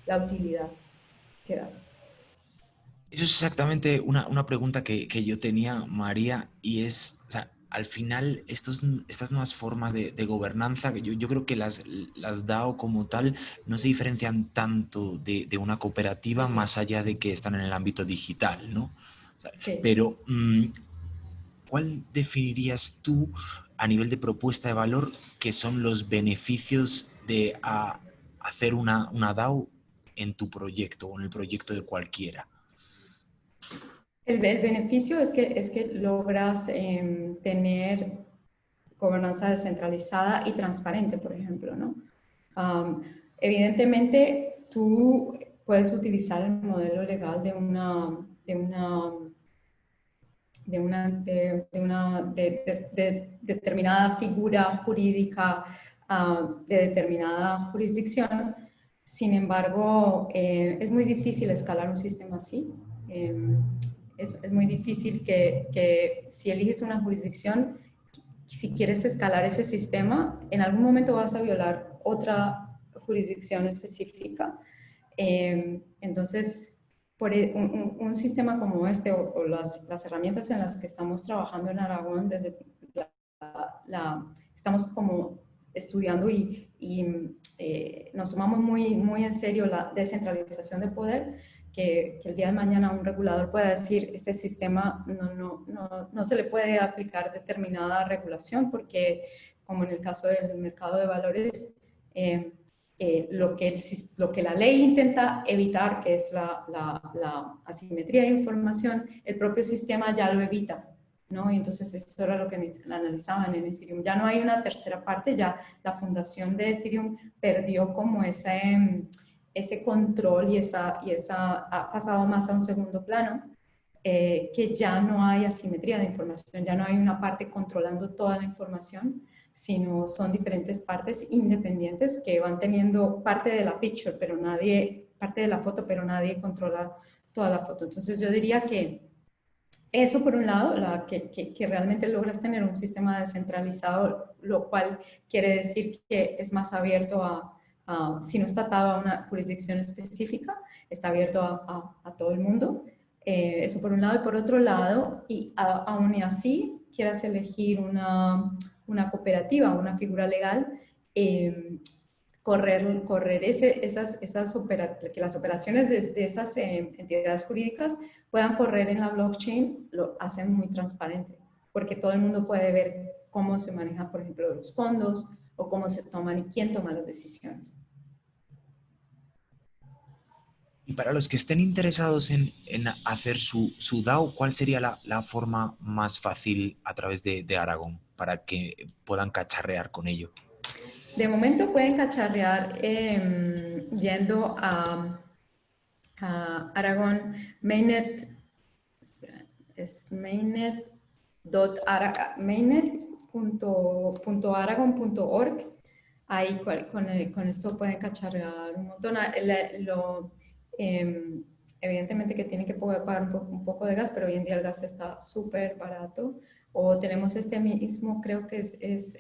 la utilidad que da. Eso es exactamente una pregunta que yo tenía, María, y es, o sea, al final estas nuevas formas de gobernanza, que yo creo que las DAO como tal no se diferencian tanto de una cooperativa más allá de que están en el ámbito digital, ¿no? O sea, Sí. pero, ¿cuál definirías tú a nivel de propuesta de valor que son los beneficios de hacer una DAO en tu proyecto o en el proyecto de cualquiera? El beneficio es que logras tener gobernanza descentralizada y transparente, por ejemplo, ¿no? Um, Evidentemente, tú puedes utilizar el modelo legal de determinada figura jurídica, de determinada jurisdicción. Sin embargo, es muy difícil escalar un sistema así. Es muy difícil que si eliges una jurisdicción, si quieres escalar ese sistema, en algún momento vas a violar otra jurisdicción específica. Entonces, un sistema como este o las herramientas en las que estamos trabajando en Aragón, estamos como estudiando y nos tomamos muy en serio la descentralización de poder, que el día de mañana un regulador pueda decir, este sistema no se le puede aplicar determinada regulación porque, como en el caso del mercado de valores, lo que la ley intenta evitar, que es la asimetría de información, el propio sistema ya lo evita, ¿no? Y entonces eso era lo que analizaban en Ethereum. Ya no hay una tercera parte, ya la fundación de Ethereum perdió como ese control y ha pasado más a un segundo plano, que ya no hay asimetría de información, ya no hay una parte controlando toda la información, sino son diferentes partes independientes que van teniendo parte de la picture, parte de la foto, pero nadie controla toda la foto. Entonces yo diría que eso por un lado, que realmente logras tener un sistema descentralizado, lo cual quiere decir que es más abierto si no está atado a una jurisdicción específica, está abierto a todo el mundo. Eso por un lado. Y por otro lado, y aún y así quieras elegir una cooperativa, una figura legal, correr que las operaciones de esas entidades jurídicas puedan correr en la blockchain, lo hacen muy transparente, porque todo el mundo puede ver cómo se manejan, por ejemplo, los fondos o cómo se toman y quién toma las decisiones. Y para los que estén interesados en hacer su DAO, ¿cuál sería la forma más fácil a través de Aragon para que puedan cacharrear con ello? De momento pueden cacharrear yendo a Aragon Mainnet, espera, es mainnet.aragon.org. Ahí con esto pueden cacharrear un montón. Eh, Evidentemente que tienen que poder pagar un poco de gas, pero hoy en día el gas está súper barato. O tenemos este mismo, creo que es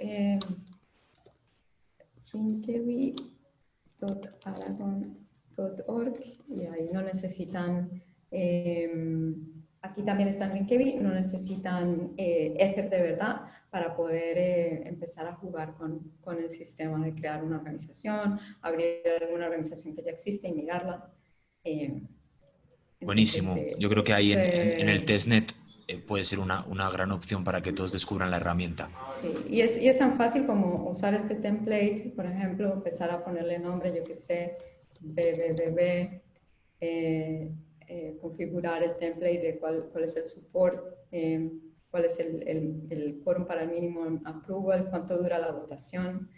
Rinkevi.aragon.org, y ahí no necesitan, aquí también está en Rinkevi, no necesitan Ether de verdad para poder empezar a jugar con el sistema de crear una organización, abrir alguna organización que ya existe y mirarla. Eh, entonces, Buenísimo. Yo creo es que ahí en el súper. testnet puede ser una gran opción para que todos descubran la herramienta. Sí, y es tan fácil como usar este template, por ejemplo, empezar a ponerle nombre, yo que sé, BBBB, configurar el template de cuál es el support, cuál es el quórum para el mínimo approval, cuánto dura la votación,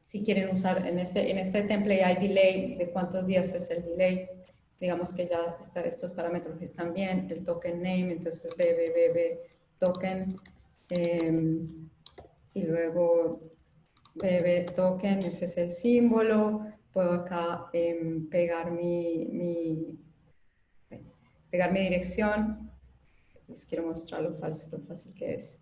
Si quieren usar, en este template hay delay, de cuántos días es el delay. Digamos que ya estos parámetros están bien. El token name, entonces BBB token. Y luego BB token, ese es el símbolo. Puedo acá pegar mi dirección. Les quiero mostrar lo fácil que es.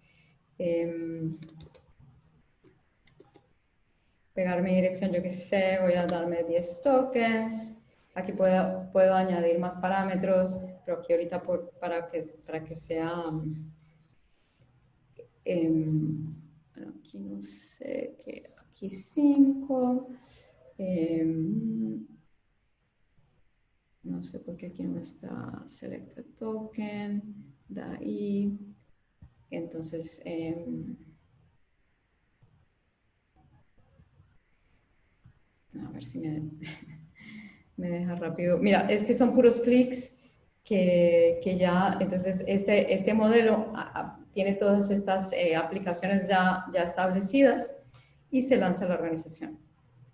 Pegar mi dirección, yo qué sé, voy a darme 10 tokens. Aquí puedo añadir más parámetros, pero aquí ahorita para que sea... bueno, aquí no sé, aquí 5. No sé por qué aquí no está selected token, de ahí. Entonces, a ver si me deja rápido. Mira, es que son puros clics que ya, entonces este modelo tiene todas estas aplicaciones ya establecidas y se lanza a la organización.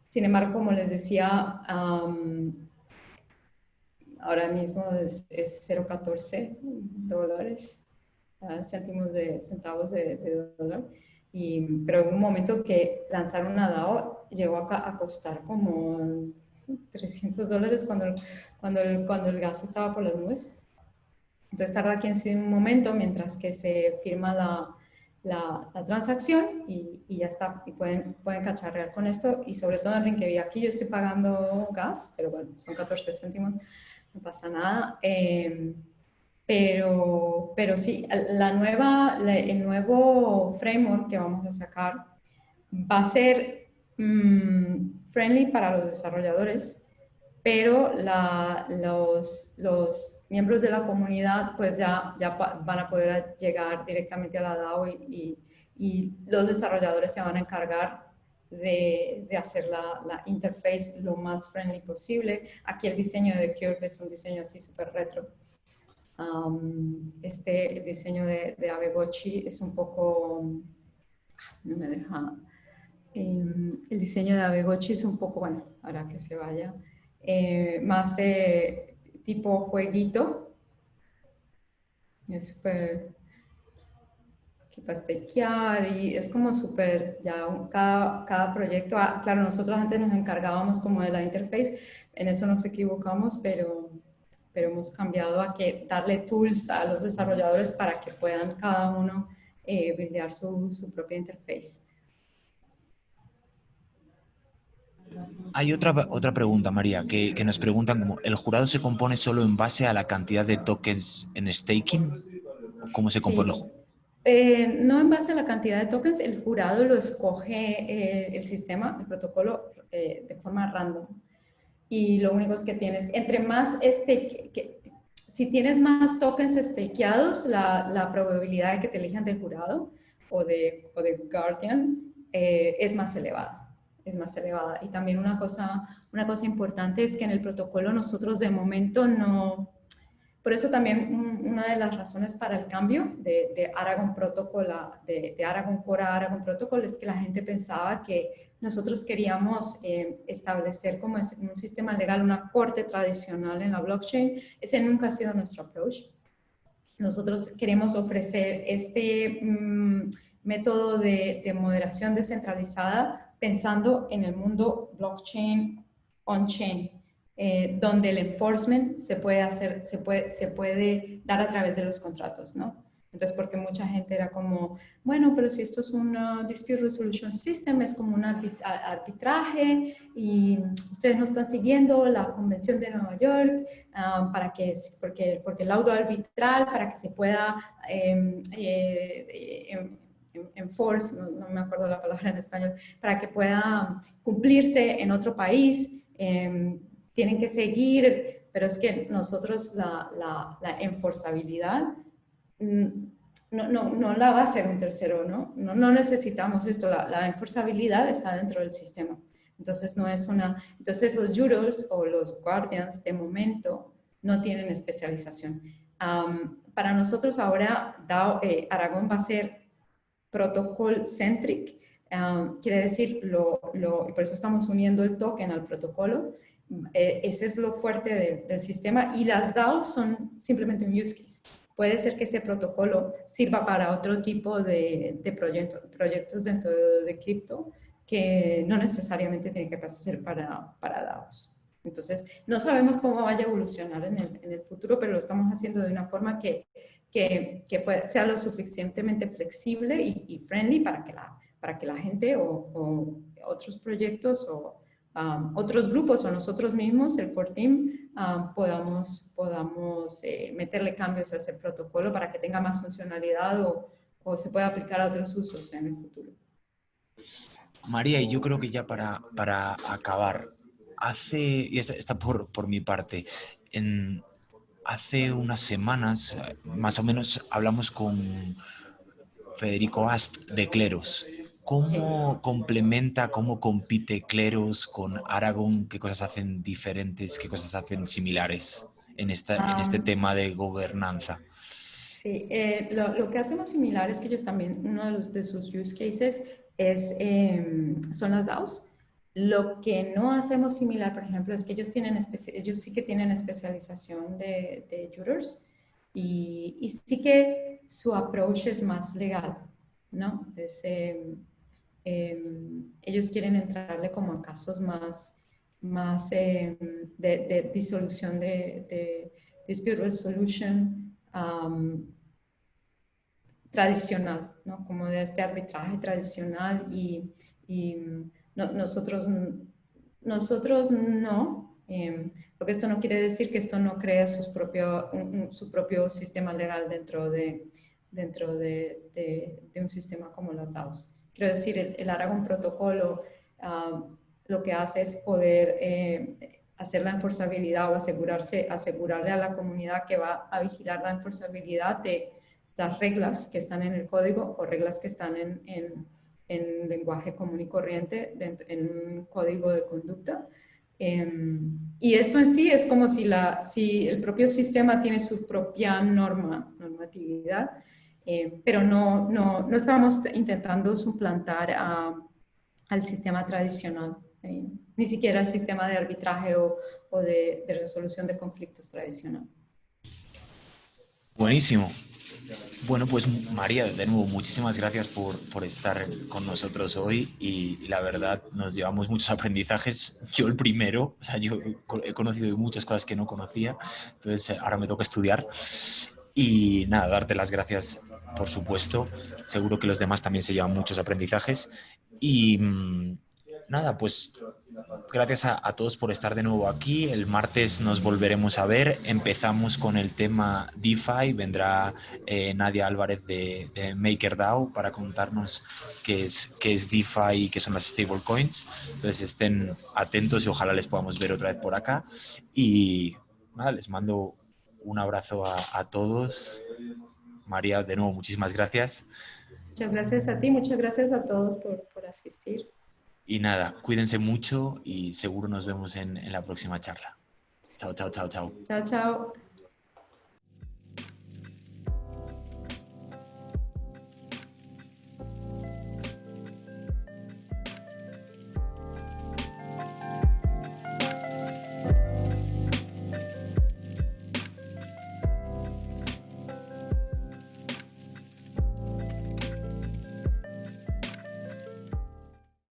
Sin embargo, como les decía, ahora mismo es 0.14 dólares, centavos de dólar. Pero en un momento que lanzaron una DAO llegó a costar como $300 cuando el gas estaba por las nubes. Entonces tarda aquí un momento mientras que se firma la transacción y ya está, y pueden cacharrear con esto. Y sobre todo en Rinkeby, aquí yo estoy pagando gas, pero bueno, son 14 céntimos, no pasa nada. Pero sí, el nuevo framework que vamos a sacar va a ser friendly para los desarrolladores, pero los miembros de la comunidad pues ya van a poder llegar directamente a la DAO y los desarrolladores se van a encargar de hacer la interface lo más friendly posible. Aquí el diseño de Curve es un diseño así súper retro. El diseño de Abegochi es un poco, no me deja, el diseño de Abegochi es un poco, bueno, ahora que se vaya, más tipo jueguito, es súper, aquí para stakear y es como súper, ya cada proyecto, claro, nosotros antes nos encargábamos como de la interface, en eso nos equivocamos, pero hemos cambiado a que darle tools a los desarrolladores para que puedan cada uno buildear su propia interface. Hay otra pregunta, María, que nos preguntan como, ¿el jurado se compone solo en base a la cantidad de tokens en staking? ¿Cómo se compone el jurado? No en base a la cantidad de tokens, el jurado lo escoge el sistema, el protocolo, de forma random. Y lo único es que tienes, entre más si tienes más tokens stakeados, la probabilidad de que te elijan de jurado o de guardian es más elevada. Es más elevada. Y también una cosa importante es que en el protocolo nosotros de momento no... Por eso también una de las razones para el cambio de Aragon Protocol de Aragon Core a Aragon Protocol es que la gente pensaba que nosotros queríamos establecer como un sistema legal, una corte tradicional en la blockchain. Ese nunca ha sido nuestro approach. Nosotros queremos ofrecer este método de moderación descentralizada pensando en el mundo blockchain on-chain, donde el enforcement se puede dar a través de los contratos, ¿no? Entonces, porque mucha gente era como, bueno, pero si esto es un Dispute Resolution System, es como un arbitraje y ustedes no están siguiendo la Convención de Nueva York porque el laudo arbitral, para que se pueda enforce, no me acuerdo la palabra en español, para que pueda cumplirse en otro país, tienen que seguir, pero es que nosotros la enforzabilidad no la va a hacer un tercero, ¿no? No necesitamos esto, la enforzabilidad está dentro del sistema. Entonces entonces los jurors o los guardians de momento no tienen especialización. Para nosotros ahora Aragón va a ser protocol centric, Quiere decir, por eso estamos uniendo el token al protocolo. Ese es lo fuerte del sistema, y las DAOs son simplemente un use case. Puede ser que ese protocolo sirva para otro tipo de proyectos dentro de cripto que no necesariamente tienen que ser para DAOs. Entonces, no sabemos cómo vaya a evolucionar en el futuro, pero lo estamos haciendo de una forma que sea lo suficientemente flexible y friendly para que la gente o otros proyectos o otros grupos o nosotros mismos, el core team, podamos meterle cambios a ese protocolo para que tenga más funcionalidad o se pueda aplicar a otros usos en el futuro. María, y yo creo que ya para acabar, y está por mi parte, hace unas semanas, más o menos, hablamos con Federico Ast de Kleros. ¿Cómo complementa, cómo compite Kleros con Aragon? ¿Qué cosas hacen diferentes, qué cosas hacen similares en este tema de gobernanza? Sí, lo que hacemos similar es que ellos también, uno de sus use cases son las DAOs. Lo que no hacemos similar, por ejemplo, es que ellos sí que tienen especialización de jurors y sí que su approach es más legal, ¿no? Ellos quieren entrarle como a casos más de disolución de dispute resolution tradicional, ¿no? Como de este arbitraje tradicional nosotros no, porque esto no quiere decir que esto no cree su propio sistema legal dentro de un sistema como las DAOs. Quiero decir, el Aragon Protocolo lo que hace es poder hacer la enforzabilidad o asegurarle a la comunidad que va a vigilar la enforzabilidad de las reglas que están en el código o reglas que están en lenguaje común y corriente, en un código de conducta. Y esto en sí es como si el propio sistema tiene su propia normatividad, pero no estamos intentando suplantar al sistema tradicional, ni siquiera al sistema de arbitraje o de resolución de conflictos tradicional. Buenísimo. Bueno, pues María, de nuevo, muchísimas gracias por estar con nosotros hoy y la verdad nos llevamos muchos aprendizajes. Yo el primero, o sea, yo he conocido muchas cosas que no conocía, entonces ahora me toca estudiar y nada, darte las gracias, por supuesto. Seguro que los demás también se llevan muchos aprendizajes y nada, pues gracias a todos por estar de nuevo aquí. El martes nos volveremos a ver. Empezamos con el tema DeFi. Vendrá Nadia Álvarez de MakerDAO para contarnos qué es DeFi y qué son las stablecoins. Entonces estén atentos y ojalá les podamos ver otra vez por acá. Y nada, les mando un abrazo a todos. María, de nuevo, muchísimas gracias. Muchas gracias a ti, muchas gracias a todos por asistir. Y nada, cuídense mucho y seguro nos vemos en la próxima charla. Chao, chao, chao, chao. Chao, chao.